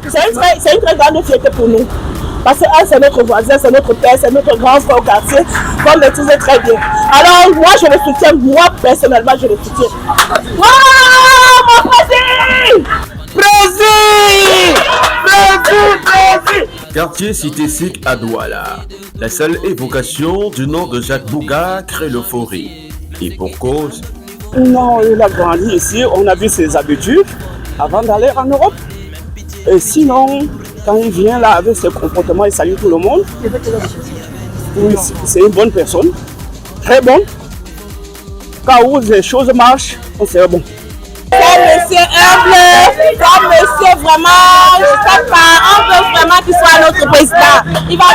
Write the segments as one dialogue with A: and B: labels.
A: C'est une très grande fierté pour nous. Parce que c'est notre voisin, c'est notre père, c'est notre grand frère au quartier, qu'on maîtrise très bien. Alors moi je le soutiens, moi personnellement je le soutiens. Waouh, mon président! Président!
B: Quartier Cité Sick à Douala. La seule évocation du nom de Jacques Bouga crée l'euphorie. Et pour cause.
A: Non, il a grandi ici, on a vu ses habitudes avant d'aller en Europe. Et sinon, quand il vient là avec ses comportements, il salue tout le monde. Oui, c'est une bonne personne, très bon. Quand où les choses marchent, c'est bon. C'est monsieur humble, comme monsieur vraiment, je sais pas, on veut vraiment qu'il soit notre président. Il va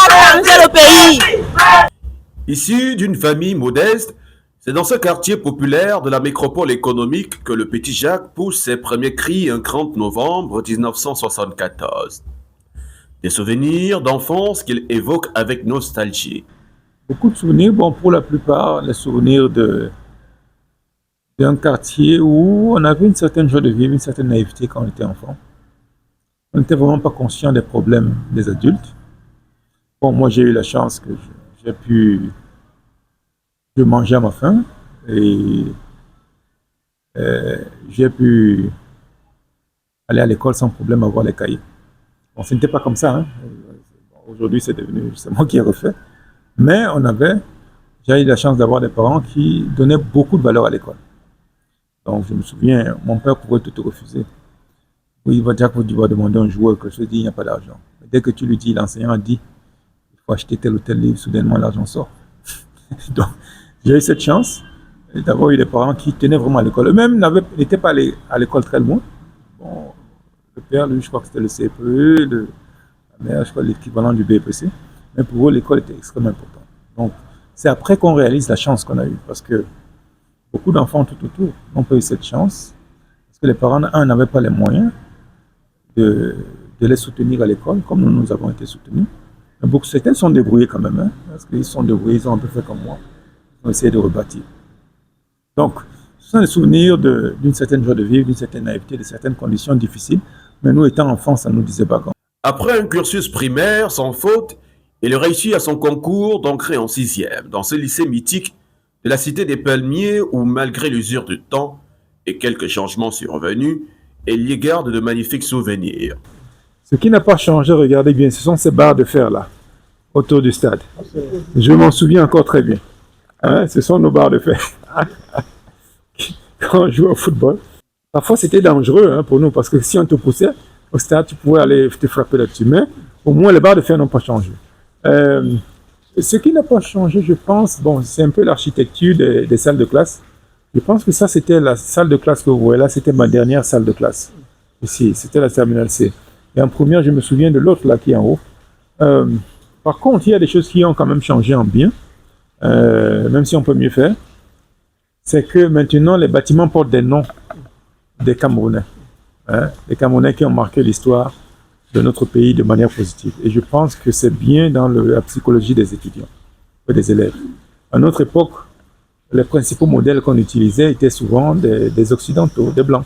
A: changer le pays.
B: Issu d'une famille modeste, c'est dans ce quartier populaire de la métropole économique que le petit Jacques pousse ses premiers cris un 30 novembre 1974. Des souvenirs d'enfance qu'il évoque avec nostalgie.
C: Beaucoup de souvenirs, bon, pour la plupart, les souvenirs d'un quartier où on avait une certaine joie de vivre, une certaine naïveté quand on était enfant. On n'était vraiment pas conscient des problèmes des adultes. Bon, moi j'ai eu la chance que j'ai pu manger à ma faim et j'ai pu aller à l'école sans problème avoir les cahiers. Bon, ce n'était pas comme ça, hein. Aujourd'hui c'est moi qui ai refait. Mais j'ai eu la chance d'avoir des parents qui donnaient beaucoup de valeur à l'école. Donc je me souviens, mon père pouvait te refuser. Oui, il va dire que tu vas demander un joueur, que je te dis, il n'y a pas d'argent. Dès que tu lui dis, l'enseignant a dit, il faut acheter tel ou tel livre, soudainement l'argent sort. Donc j'ai eu cette chance d'avoir eu des parents qui tenaient vraiment à l'école. Eux-mêmes n'étaient pas allés à l'école très loin. Bon, le père, lui, je crois que c'était le CPE, la mère, je crois l'équivalent du BPC. Mais pour eux, l'école était extrêmement importante. Donc, c'est après qu'on réalise la chance qu'on a eue. Parce que beaucoup d'enfants tout autour n'ont pas eu cette chance. Parce que les parents, n'avaient pas les moyens de les soutenir à l'école, comme nous avons été soutenus. Mais beaucoup, certains sont débrouillés quand même. Hein, parce qu'ils sont débrouillés, ils ont un peu fait comme moi. Ils ont essayé de rebâtir. Donc, ce sont des souvenirs d'une certaine joie de vivre, d'une certaine naïveté, de certaines conditions difficiles. Mais nous, étant enfants, ça ne nous disait pas grand.
B: Après un cursus primaire sans faute, il réussit à son concours d'entrée en 6e dans ce lycée mythique de la cité des Palmiers où, malgré l'usure du temps et quelques changements survenus, il y garde de magnifiques souvenirs.
C: Ce qui n'a pas changé, regardez bien, ce sont ces barres de fer là, autour du stade. Je m'en souviens encore très bien. Hein, ce sont nos barres de fer. Quand on jouait au football, parfois c'était dangereux pour nous parce que si on te poussait au stade, tu pouvais aller te frapper là-dessus. Mais au moins, les barres de fer n'ont pas changé. Ce qui n'a pas changé, je pense, bon, c'est un peu l'architecture des salles de classe. Je pense que ça, c'était la salle de classe que vous voyez là, c'était ma dernière salle de classe. Ici, c'était la terminale C. Et en première, je me souviens de l'autre là qui est en haut. Par contre, il y a des choses qui ont quand même changé en bien, même si on peut mieux faire. C'est que maintenant, les bâtiments portent des noms des Camerounais. Hein, les Camerounais qui ont marqué l'histoire de notre pays de manière positive. Et je pense que c'est bien dans la psychologie des étudiants et des élèves. À notre époque, les principaux modèles qu'on utilisait étaient souvent des Occidentaux, des Blancs.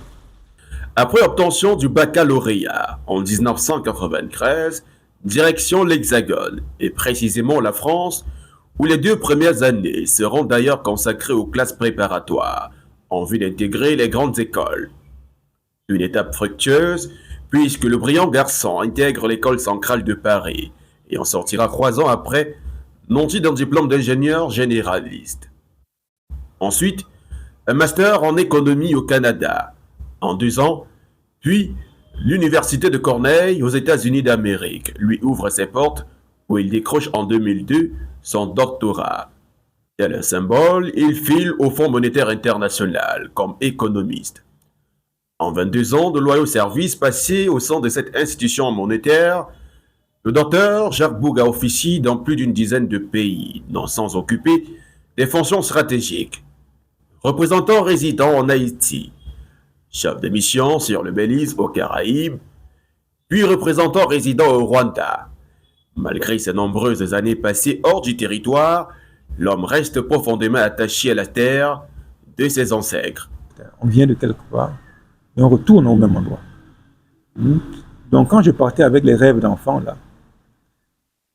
B: Après obtention du baccalauréat en 1993, direction l'Hexagone, et précisément la France, où les 2 premières années seront d'ailleurs consacrées aux classes préparatoires, en vue d'intégrer les grandes écoles. Une étape fructueuse, puisque le brillant garçon intègre l'école centrale de Paris, et en sortira 3 ans après, nanti d'un diplôme d'ingénieur généraliste. Ensuite, un master en économie au Canada, en 2 ans, puis l'Université de Cornell aux États-Unis d'Amérique lui ouvre ses portes où il décroche en 2002 son doctorat. Tel un symbole, il file au Fonds monétaire international comme économiste. En 22 ans de loyaux services passés au sein de cette institution monétaire, le docteur Jacques Bouga officie dans plus d'une dizaine de pays, non sans occuper des fonctions stratégiques. Représentant résident en Haïti, chef de mission sur le Belize aux Caraïbes, puis représentant résident au Rwanda. Malgré ses nombreuses années passées hors du territoire, l'homme reste profondément attaché à la terre de ses ancêtres.
C: On vient de quelque part et on retourne au même endroit. Donc quand je partais avec les rêves d'enfant, là,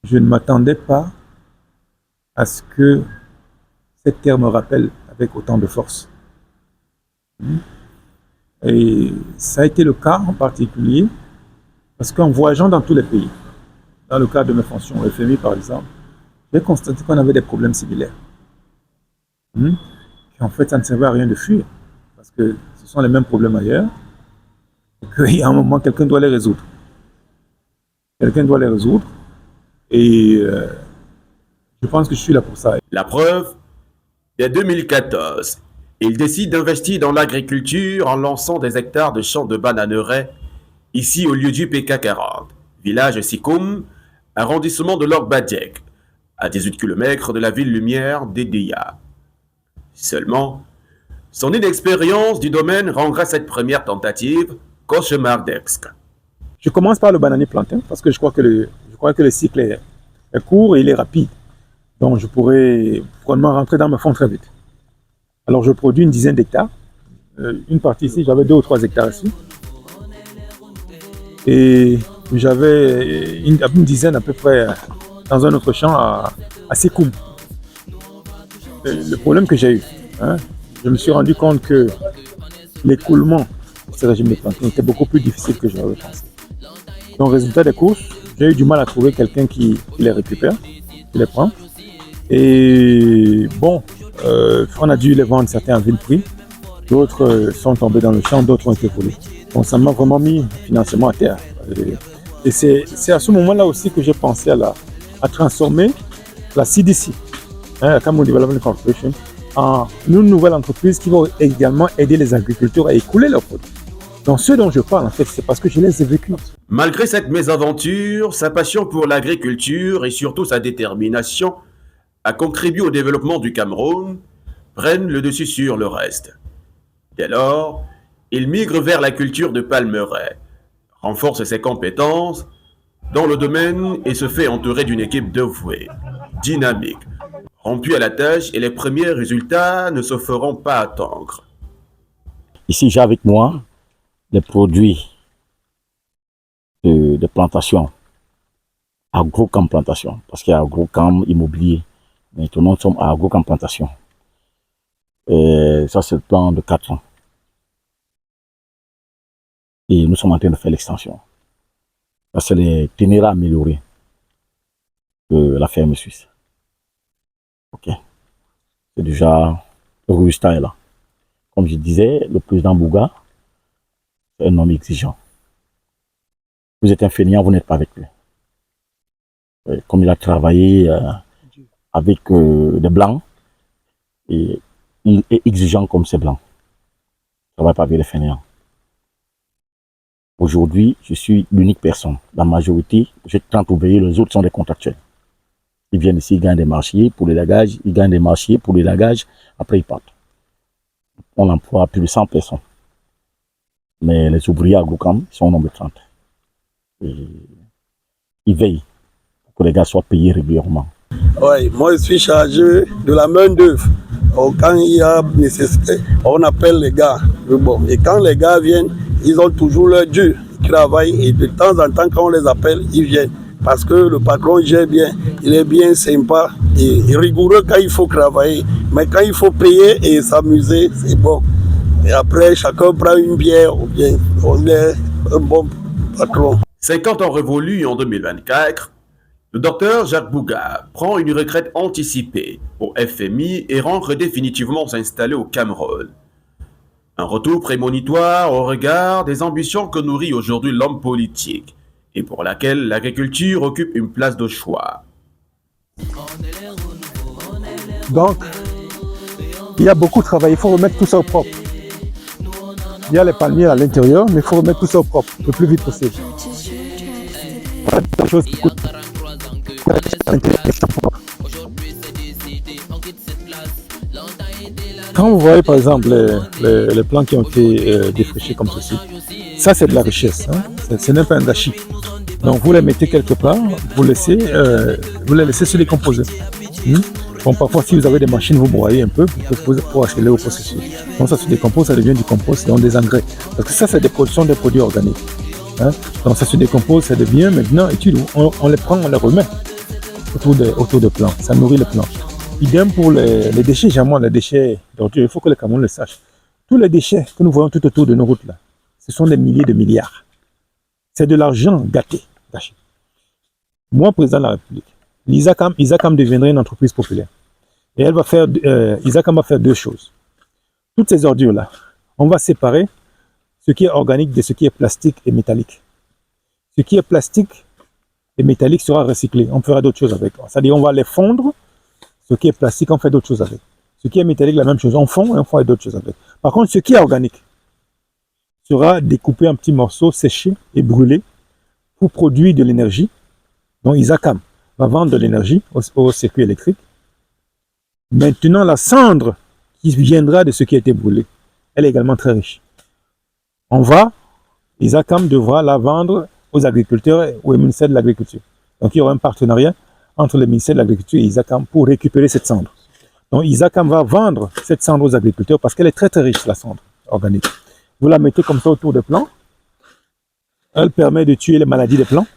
C: je ne m'attendais pas à ce que cette terre me rappelle avec autant de force. Et ça a été le cas en particulier parce qu'en voyageant dans tous les pays, dans le cadre de mes fonctions au FMI par exemple, j'ai constaté qu'on avait des problèmes similaires. En fait, ça ne servait à rien de fuir parce que ce sont les mêmes problèmes ailleurs et qu'il y a un moment, quelqu'un doit les résoudre. Quelqu'un doit les résoudre et je pense que je suis là pour ça.
B: La preuve, dès 2014, il décide d'investir dans l'agriculture en lançant des hectares de champs de bananeraies ici au lieu du PK40, village Sikoum, arrondissement de Lok-Badiek, à 18 km de la ville lumière d'Edeya. Seulement, son inexpérience du domaine rendra cette première tentative cauchemardesque.
C: Je commence par le bananier plantain parce que je crois que le cycle est court et il est rapide. Donc je pourrais probablement rentrer dans mes fonds très vite. Alors je produis une dizaine d'hectares. Une partie ici, j'avais 2 ou 3 hectares ici. Et j'avais une dizaine à peu près dans un autre champ à Sekoum. Le problème que j'ai eu, je me suis rendu compte que l'écoulement de ce régime de plantain était beaucoup plus difficile que je l'avais pensé. Donc résultat des courses, j'ai eu du mal à trouver quelqu'un qui les récupère, qui les prend. Et bon, on a dû les vendre certains à vil prix, d'autres sont tombés dans le champ, d'autres ont été volés. Donc ça m'a vraiment mis financièrement à terre. Et c'est à ce moment-là aussi que j'ai pensé à transformer la CDC, la Cameroon Development Corporation, en une nouvelle entreprise qui va également aider les agriculteurs à écouler leurs produits. Donc ce dont je parle en fait, c'est parce que je les ai vécus.
B: Malgré cette mésaventure, sa passion pour l'agriculture et surtout sa détermination à contribuer au développement du Cameroun prennent le dessus sur le reste. Dès lors, il migre vers la culture de palmeraie, renforce ses compétences dans le domaine et se fait entourer d'une équipe dévouée, dynamique, rompue à la tâche et les premiers résultats ne se feront pas attendre.
D: Ici, j'ai avec moi les produits de plantation, agrocam plantation, parce qu'il y a agrocam immobilier. Maintenant, nous sommes à agrocam plantation. Et ça, c'est le plan de 4 ans. Et nous sommes en train de faire l'extension. Ça, c'est les ténérats améliorés de la ferme suisse. Ok. C'est déjà le résultat est là. Comme je disais, le président Bouga, c'est un homme exigeant. Vous êtes un fainéant, vous n'êtes pas avec lui. Comme il a travaillé avec des blancs, et il est exigeant comme ces blancs. Il ne travaille pas avec les fainéants. Aujourd'hui, je suis l'unique personne. La majorité, j'ai 30 ouvriers, les autres sont des contractuels. Ils viennent ici, ils gagnent des marchés pour les lagages, ils gagnent des marchés pour les lagages, après ils partent. On emploie plus de 100 personnes. Mais les ouvriers agrocam sont au nombre de 30. Et ils veillent pour que les gars soient payés régulièrement.
E: Oui, moi je suis chargé de la main d'œuvre. Quand il y a nécessité, on appelle les gars. Bon. Et quand les gars viennent, ils ont toujours leur dû. Ils travaillent et de temps en temps, quand on les appelle, ils viennent. Parce que le patron gère bien, il est bien sympa et rigoureux quand il faut travailler. Mais quand il faut payer et s'amuser, c'est bon. Et après, chacun prend une bière ou bien on est un bon patron.
B: 50 ans révolus en 2024, le docteur Jacques Bouga prend une retraite anticipée au FMI et rentre définitivement s'installer au Cameroun. Un retour prémonitoire au regard des ambitions que nourrit aujourd'hui l'homme politique et pour laquelle l'agriculture occupe une place de choix.
C: Donc, il y a beaucoup de travail, il faut remettre tout ça au propre. Il y a les palmiers à l'intérieur, mais il faut remettre tout ça au propre, le plus vite possible. Des choses qui coûtent. Quand vous voyez par exemple les plants qui ont été défrichés comme ceci, ça c'est de la richesse, ce n'est pas un gâchis. Donc vous les mettez quelque part, vous les laissez se décomposer. Bon, parfois si vous avez des machines, vous broyez un peu pour acheter au processus. Donc ça se décompose, ça devient du compost, donc des engrais. Parce que ça c'est des produits organiques. Hein? Donc ça se décompose, ça devient maintenant utile. On les prend, on les remet autour de plants. Ça nourrit le plant. Idem pour les déchets, jamais les déchets d'ordures. Il faut que le Cameroun le sache. Tous les déchets que nous voyons tout autour de nos routes, là, ce sont des milliers de milliards. C'est de l'argent gâté. Moi, président de la République, l'ISACAM deviendrait une entreprise populaire. Et elle va faire, l'ISACAM va faire deux choses. Toutes ces ordures-là, on va séparer ce qui est organique de ce qui est plastique et métallique. Ce qui est plastique et métallique sera recyclé. On fera d'autres choses avec. C'est-à-dire on va les fondre. Ce qui est plastique, on fait d'autres choses avec. Ce qui est métallique, la même chose. On fond et on fera d'autres choses avec. Par contre, ce qui est organique sera découpé en petits morceaux, séchés et brûlés pour produire de l'énergie. Donc ISACAM va vendre de l'énergie au circuit électrique. Maintenant, la cendre qui viendra de ce qui a été brûlé, elle est également très riche. ISACAM devra la vendre aux agriculteurs et au ministère de l'Agriculture. Donc il y aura un partenariat entre le ministère de l'Agriculture et ISACAM pour récupérer cette cendre. Donc ISACAM va vendre cette cendre aux agriculteurs parce qu'elle est très très riche, la cendre organique. Vous la mettez comme ça autour des plants. Elle permet de tuer les maladies des plants,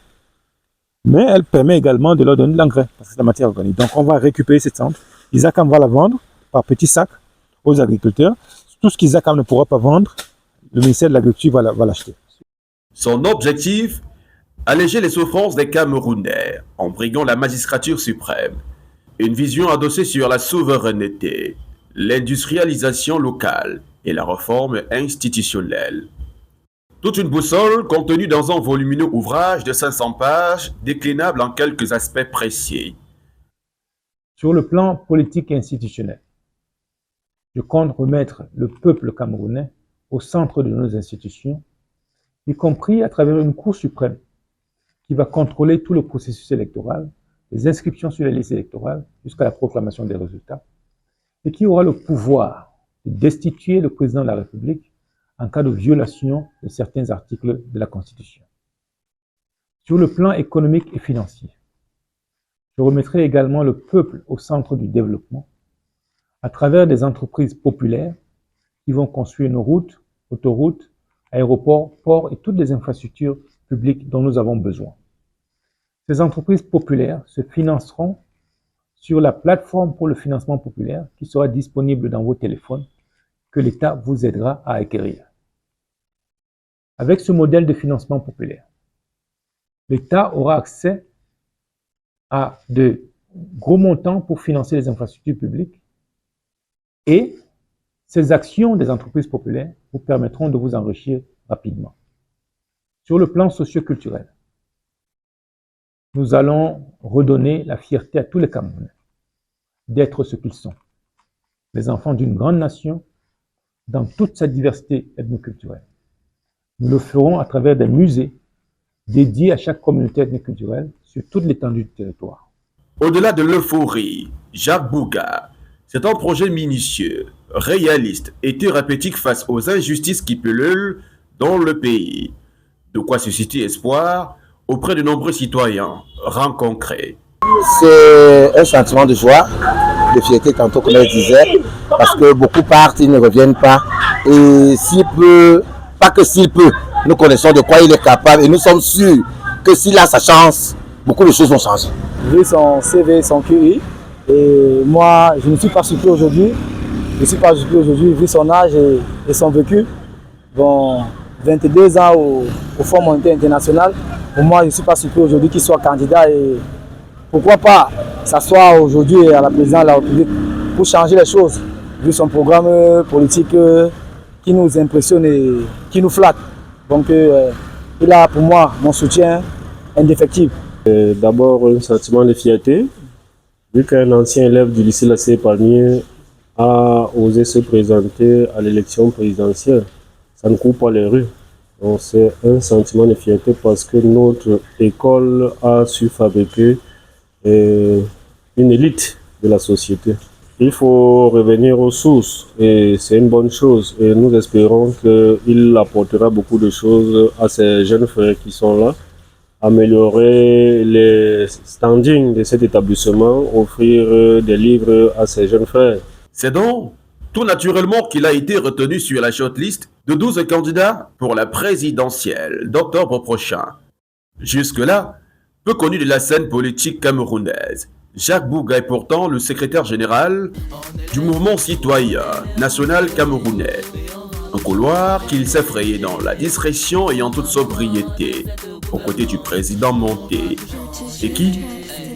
C: mais elle permet également de leur donner de l'engrais parce que c'est la matière organique. Donc on va récupérer cette cendre. ISACAM va la vendre par petits sacs aux agriculteurs. Tout ce qu'ISACAM ne pourra pas vendre, le ministère de l'Agriculture va l'acheter.
B: Son objectif, alléger les souffrances des Camerounais en briguant la magistrature suprême. Une vision adossée sur la souveraineté, l'industrialisation locale et la réforme institutionnelle. Toute une boussole contenue dans un volumineux ouvrage de 500 pages, déclinable en quelques aspects précis.
C: Sur le plan politique et institutionnel, je compte remettre le peuple camerounais au centre de nos institutions, y compris à travers une Cour suprême qui va contrôler tout le processus électoral, les inscriptions sur les listes électorales jusqu'à la proclamation des résultats, et qui aura le pouvoir de destituer le président de la République en cas de violation de certains articles de la Constitution. Sur le plan économique et financier, je remettrai également le peuple au centre du développement à travers des entreprises populaires qui vont construire nos routes, autoroutes, aéroports, ports et toutes les infrastructures publiques dont nous avons besoin. Ces entreprises populaires se financeront sur la plateforme pour le financement populaire qui sera disponible dans vos téléphones, que l'État vous aidera à acquérir. Avec ce modèle de financement populaire, l'État aura accès à de gros montants pour financer les infrastructures publiques et ces actions des entreprises populaires vous permettront de vous enrichir rapidement. Sur le plan socio-culturel, nous allons redonner la fierté à tous les Camerounais d'être ce qu'ils sont, les enfants d'une grande nation dans toute sa diversité ethnoculturelle. Nous le ferons à travers des musées dédiés à chaque communauté ethnoculturelle sur toute l'étendue du territoire.
B: Au-delà de l'euphorie, Jacques Bouga, c'est un projet minutieux, réaliste et thérapeutique face aux injustices qui pullulent dans le pays. De quoi susciter espoir auprès de nombreux citoyens rencontrés.
F: C'est un sentiment de joie, de fierté tantôt comme elle disait, parce que beaucoup partent, ils ne reviennent pas. Et s'il peut, pas que s'il peut, nous connaissons de quoi il est capable et nous sommes sûrs que s'il a sa chance, beaucoup de choses vont changer.
G: Vu son CV, son QI, et moi je ne suis pas surpris aujourd'hui. Je ne suis pas surpris aujourd'hui vu son âge et son vécu. Bon, 22 ans au Fonds monétaire international. Pour moi, je ne suis pas surpris aujourd'hui qu'il soit candidat et pourquoi pas s'asseoir aujourd'hui à la présidence de la République pour changer les choses, vu son programme politique qui nous impressionne et qui nous flatte. Donc il a pour moi mon soutien indéfectible.
H: D'abord un sentiment de fierté, vu qu'un ancien élève du lycée Lassé Palmier a osé se présenter à l'élection présidentielle. Ça ne court pas les rues. Donc c'est un sentiment de fierté parce que notre école a su fabriquer une élite de la société. Il faut revenir aux sources et c'est une bonne chose. Et nous espérons qu'il apportera beaucoup de choses à ces jeunes frères qui sont là. Améliorer les standings de cet établissement, offrir des livres à ces jeunes frères.
B: C'est donc Tout naturellement qu'il a été retenu sur la shortlist de 12 candidats pour la présidentielle d'octobre prochain. Jusque-là, peu connu de la scène politique camerounaise, Jacques Bouga est pourtant le secrétaire général du mouvement citoyen national camerounais. Un couloir qu'il s'est frayé dans la discrétion et en toute sobriété, aux côtés du président Monté, et qui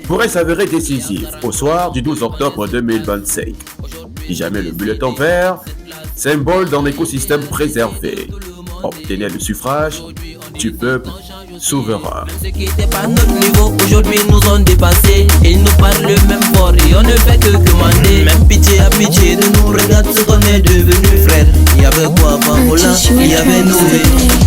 B: pourrait s'avérer décisif au soir du 12 octobre 2025. Si jamais le bulletin vert, symbole d'un écosystème préservé, obtenait le suffrage du peuple souverain.
I: Ceux qui n'étaient pas à notre niveau, aujourd'hui nous ont dépassés. Ils nous parlent même fort et on ne fait que commander. Même pitié à pitié de nous, regarde ce qu'on est devenu, frère. Il y avait quoi avant, il y avait nous.